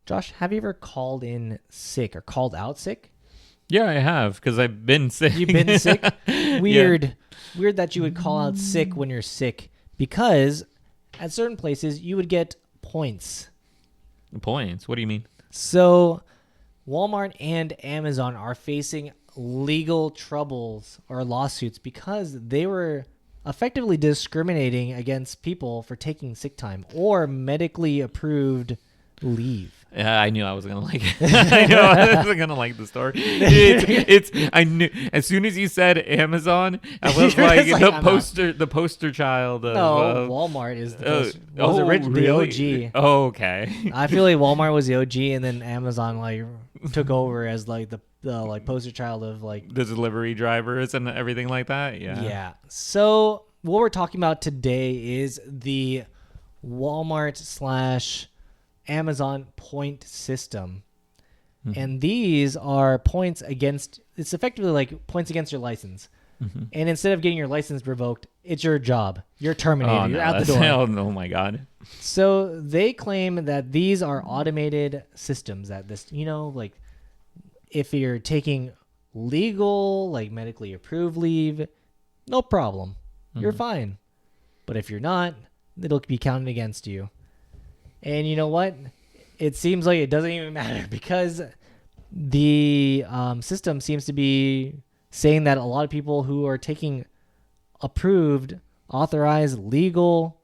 Josh, have you ever called in sick or called out sick? Yeah, I have, because I've been sick. You've been sick? Weird. Weird that you would call out sick when you're sick, because at certain places you would get points. Points? What do you mean? So Walmart and Amazon are facing legal troubles or lawsuits because they were effectively discriminating against people for taking sick time or medically approved leave. Yeah, I knew I was gonna like it. I knew I was gonna like the story. I knew as soon as you said Amazon, I was like the poster child. Of, Walmart is the really? OG. Oh, okay. I feel like Walmart was the OG, and then Amazon like took over as like the like poster child of like the delivery drivers and everything like that. Yeah. Yeah. So what we're talking about today is the Walmart / Amazon point system. Mm-hmm. And these are points against, it's effectively like points against your license. Mm-hmm. And instead of getting your license revoked, it's your job. You're terminated. You're out the door. Oh my God. So they claim that these are automated systems that this, like if you're taking legal, like medically approved leave, no problem. Mm-hmm. You're fine. But if you're not, it'll be counted against you. And you know what? It seems like it doesn't even matter because the system seems to be saying that a lot of people who are taking approved, authorized, legal,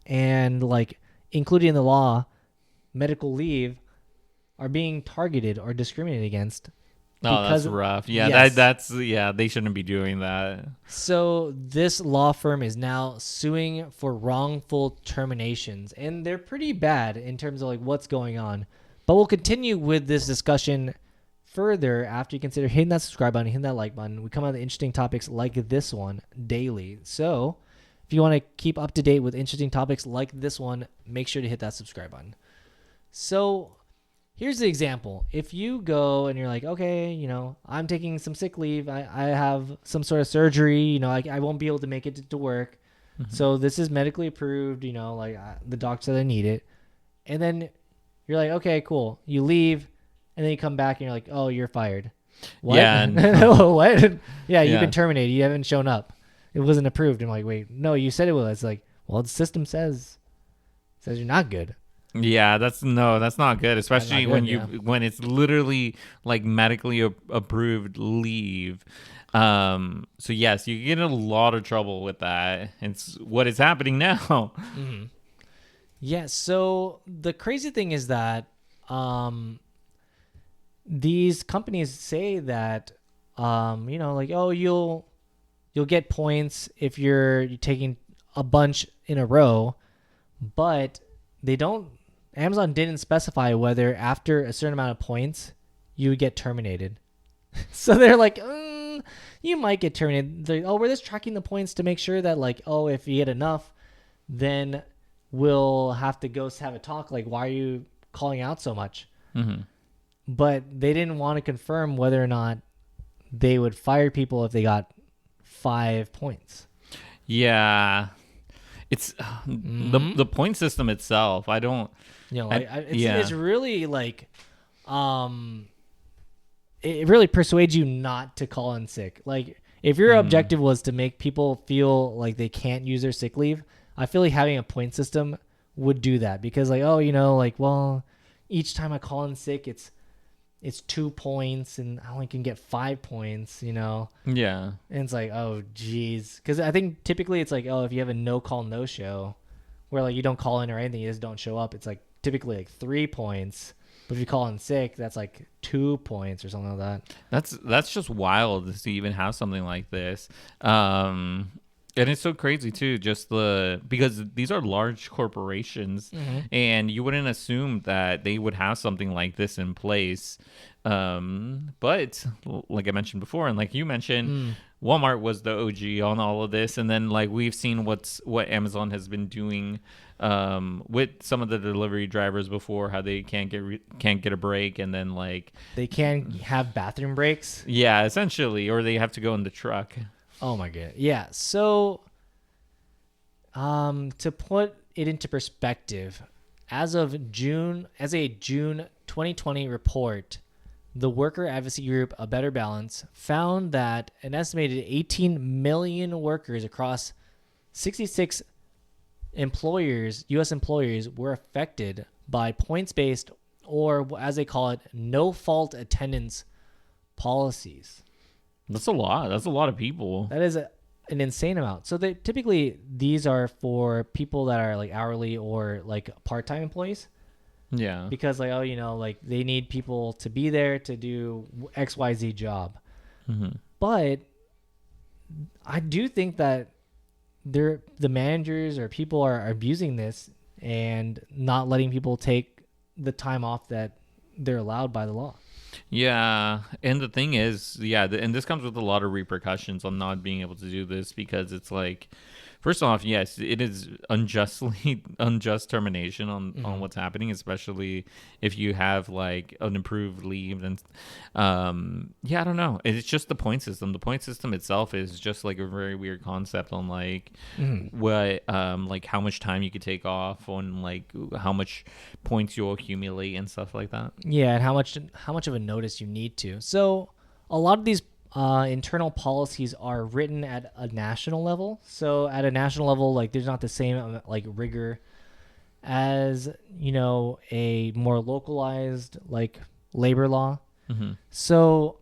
and like including in the law, medical leave are being targeted or discriminated against. Oh, that's rough. Yeah, yes. They shouldn't be doing that. So this law firm is now suing for wrongful terminations, and they're pretty bad in terms of like what's going on. But we'll continue with this discussion further after you consider hitting that subscribe button, hitting that like button. We come out with interesting topics like this one daily. So if you want to keep up to date with interesting topics like this one, make sure to hit that subscribe button. So here's the example. If you go and you're like, okay, I'm taking some sick leave. I have some sort of surgery. I won't be able to make it to work. Mm-hmm. So this is medically approved. The doctor said I need it. And then you're like, okay, cool. You leave, and then you come back and you're like, oh, you're fired. What? Yeah. What? Yeah, you've been terminated. You haven't shown up. It wasn't approved. I'm like, wait, no, you said it was. It's like, well, the system says you're not good. Yeah, that's not good, especially when it's literally like medically approved leave. So yes, you get in a lot of trouble with that. It's what is happening now. Mm-hmm. Yeah. So the crazy thing is that these companies say that you'll get points if you're taking a bunch in a row, but they don't. Amazon didn't specify whether after a certain amount of points you would get terminated. So they're like, you might get terminated. They're like, we're just tracking the points to make sure that if you get enough, then we'll have to go have a talk. Like, why are you calling out so much? Mm-hmm. But they didn't want to confirm whether or not they would fire people if they got 5 points. Yeah. It's the point system itself. I don't. It's really like, it really persuades you not to call in sick. Like, if your objective was to make people feel like they can't use their sick leave, I feel like having a point system would do that because each time I call in sick, it's 2 points and I only can get 5 points, Yeah. And it's like, oh, geez. Because I think typically it's like, if you have a no-call, no-show, where you don't call in or anything, you just don't show up, it's typically 3 points. But if you call in sick, that's 2 points or something like that. That's just wild to even have something like this. And it's so crazy too, because these are large corporations, mm-hmm. and you wouldn't assume that they would have something like this in place. But like I mentioned before, and like you mentioned, Walmart was the OG on all of this, and then we've seen what Amazon has been doing with some of the delivery drivers before, how they can't get a break, and then they can't have bathroom breaks. Yeah, essentially, or they have to go in the truck. Oh my god. Yeah. So to put it into perspective, as a June 2020 report, the worker advocacy group A Better Balance found that an estimated 18 million workers across 66 employers, U.S. employers, were affected by points-based, or as they call it, no-fault attendance policies. That's a lot. That's a lot of people. That is an insane amount. So they typically, these are for people that are like hourly or like part-time employees. Yeah. Because like, oh, you know, like they need people to be there to do XYZ job. Mm-hmm. But I do think that the managers or people are abusing this and not letting people take the time off that they're allowed by the law. Yeah, and the thing is, and this comes with a lot of repercussions on not being able to do this, because it's like, first off, yes, it is unjust termination on what's happening, especially if you have like an improved leave. And I don't know. It's just the point system. The point system itself is just like a very weird concept on like what like how much time you could take off, on like how much points you'll accumulate and stuff like that. Yeah, and how much of a notice you need to. So a lot of these internal policies are written at a national level. So at a national level, like there's not the same like rigor as, you know, a more localized like labor law. Mm-hmm. So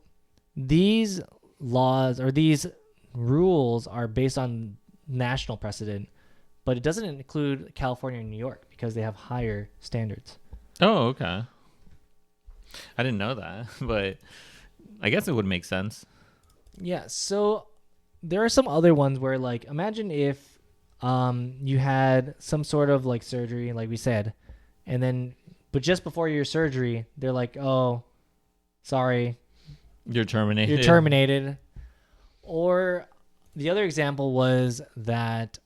these laws or these rules are based on national precedent, but it doesn't include California and New York because they have higher standards. Oh, okay. I didn't know that, but I guess it would make sense. Yeah, so there are some other ones where, like, imagine if you had some sort of, like, surgery, like we said, and then, but just before your surgery, they're like, oh, sorry. You're terminated. You're terminated. Or the other example was that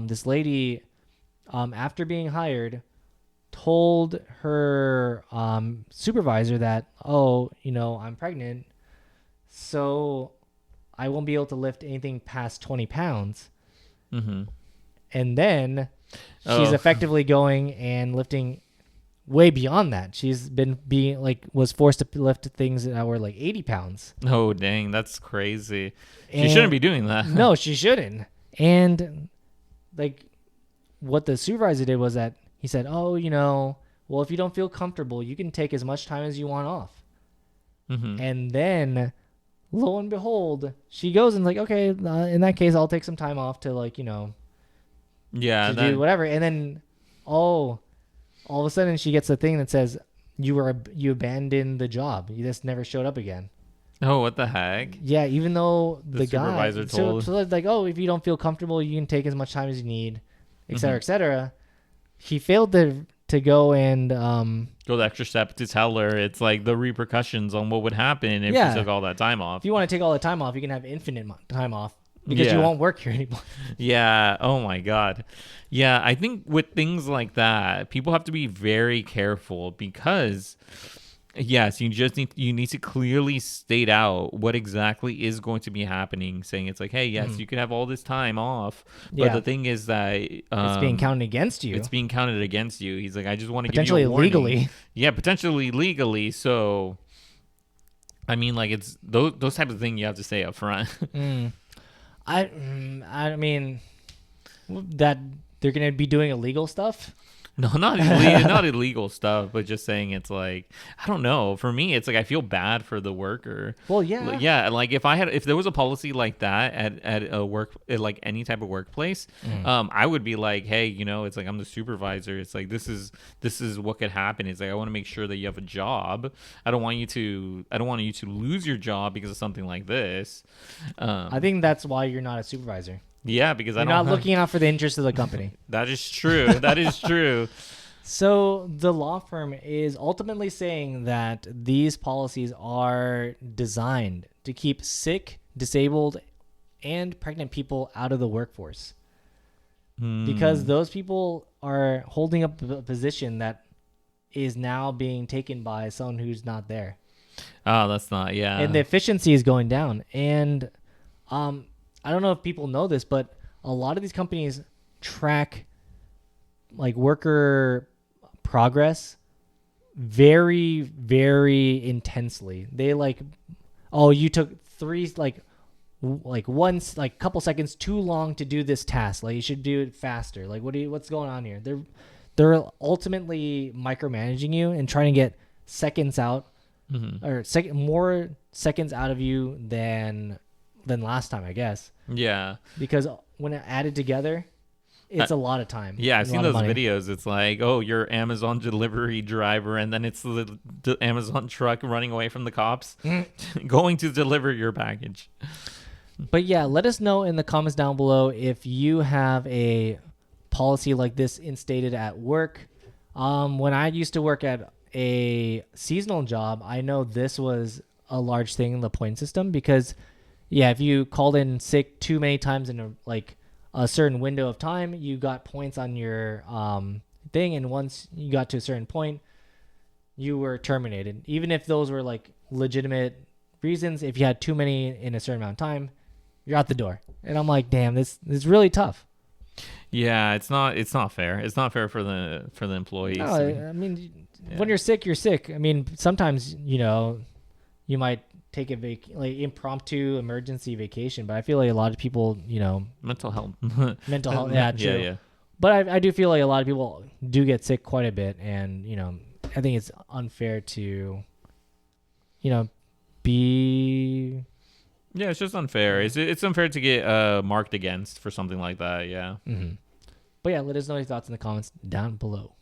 this lady, after being hired, told her supervisor that, oh, you know, I'm pregnant, so I won't be able to lift anything past 20 pounds. Mm-hmm. And then she's effectively going and lifting way beyond that. She's been was forced to lift things that were like 80 pounds. Oh, dang. That's crazy. She shouldn't be doing that. No, she shouldn't. And like what the supervisor did was that he said, oh, you know, well, if you don't feel comfortable, you can take as much time as you want off. Mm-hmm. And then lo and behold, she goes and like, okay, in that case, I'll take some time off to like, you know, to do whatever. And then, all of a sudden she gets a thing that says you abandoned the job. You just never showed up again. Oh, what the heck? Yeah, even though the supervisor guy told. So like, oh, if you don't feel comfortable, you can take as much time as you need, et cetera, et cetera. He failed to go and go the extra step to tell her it's like the repercussions on what would happen if she took all that time off. If you want to take all the time off, you can have infinite time off because you won't work here anymore. Yeah. Oh my God. Yeah. I think with things like that, people have to be very careful because yes, you need to clearly state out what exactly is going to be happening, saying it's like, hey, yes, you can have all this time off, but the thing is that it's being counted against you. It's being counted against you. He's like, I just want to give you potentially a warning. legally. Yeah, potentially legally. So, I mean, like it's those types of things you have to say up front. I mean that they're gonna be doing illegal stuff. No, not illegal stuff, but just saying it's like, I don't know. For me, it's like I feel bad for the worker. Well, yeah. Yeah, like if there was a policy like that at a at like any type of workplace, I would be like, hey, you know, it's like I'm the supervisor. It's like this is what could happen. It's like I want to make sure that you have a job. I don't want you to lose your job because of something like this. I think that's why you're not a supervisor. Yeah, because you're not looking out for the interests of the company. That is true. That is true. So the law firm is ultimately saying that these policies are designed to keep sick, disabled, and pregnant people out of the workforce. Because those people are holding up a position that is now being taken by someone who's not there. Oh, that's not, yeah. And the efficiency is going down. And I don't know if people know this, but a lot of these companies track like worker progress very, very intensely. They like, oh, you took three, like once, like couple seconds too long to do this task. Like you should do it faster. Like what's going on here? They're ultimately micromanaging you and trying to get seconds out, or more seconds out of you than last time, I guess. Yeah. Because when it added together, it's a lot of time. Yeah, I've and a seen lot those of money. videos. It's like, oh, you're Amazon delivery driver, and then it's the Amazon truck running away from the cops, going to deliver your package. But yeah, let us know in the comments down below if you have a policy like this instated at work. When I used to work at a seasonal job, I know this was a large thing in the point system because, yeah, if you called in sick too many times in a certain window of time, you got points on your thing, and once you got to a certain point, you were terminated. Even if those were like legitimate reasons, if you had too many in a certain amount of time, you're out the door. And I'm like, damn, this is really tough. Yeah, it's not fair. It's not fair for the employees. No, I mean, when you're sick, you're sick. I mean, sometimes, you might take a like impromptu emergency vacation, but I feel like a lot of people, mental health. Yeah, true. Yeah. But I do feel like a lot of people do get sick quite a bit, and I think it's unfair to, be. Yeah, it's just unfair. It's unfair to get marked against for something like that. Yeah. But yeah, let us know your thoughts in the comments down below.